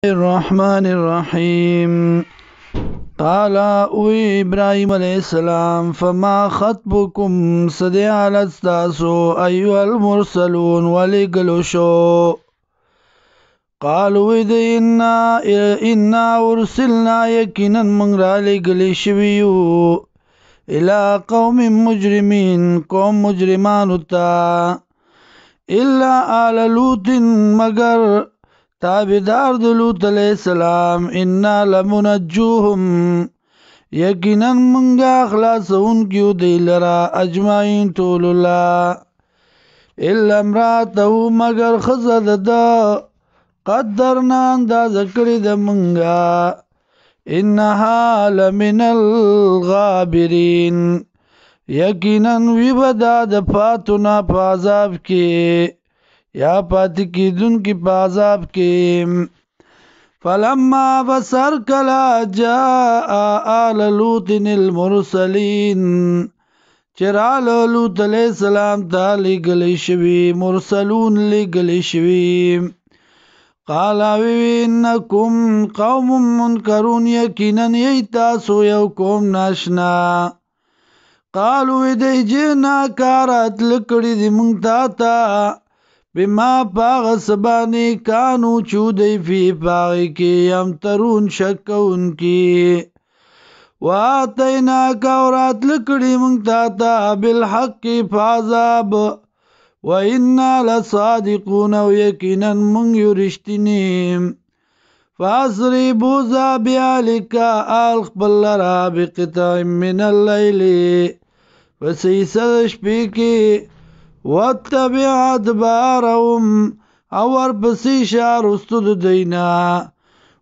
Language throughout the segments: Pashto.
الرحمن الرحيم قال إبراهيم عليه السلام فما خطبكم صدي على استاسو أيها المرسلون ولقلو شو قالوا إنا أرسلنا يكنا من رالقل شويو إلى قوم مجرمين قوم مجرمان تا إلا آل لوط مگر تابدار د لوط علیہ السلام انا لمنجوهم یقینا منگا خلاصون کیو دی لرا اجمعین طول اللہ الا امراته مگر خزد دا قدرنا انداز کړی د منگا انها لمن الغابرین یقینا وی بدا د پاتونا پازاب کی یا پاتی کی دن کی پازاب کی فلما بسر کلا جاء آل لوط المرسلین چرال لوط علیہ السلام تا لگلی شوی مرسلون لگلی شوی قالا وی انکم قوم منکرون یقینا یتاسو یو قوم ناشنا قالو دی جنا کارت لکڑی دی منگتا تا بما پاغ سبانی کانو چودی فی پاغی کی یمترون شکون کی وآتینا کورات لکڑی منگتا تا بالحق فعذاب وإنا لصادقون ویقینا منگ یرشتنیم فاسری بوزا بیالکا آلق بلرا بقطع من اللیلی وسیسد شپیکی واتبع ادبارهم اور پسی شارستد دینا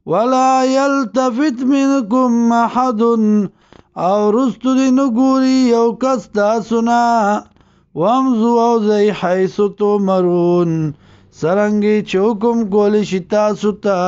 ولا يلتفت منكم احد او رستد نگوری یو کستا سنا وامزو او زی حیث تمرون سرنگی چوکم کولی شتا ستا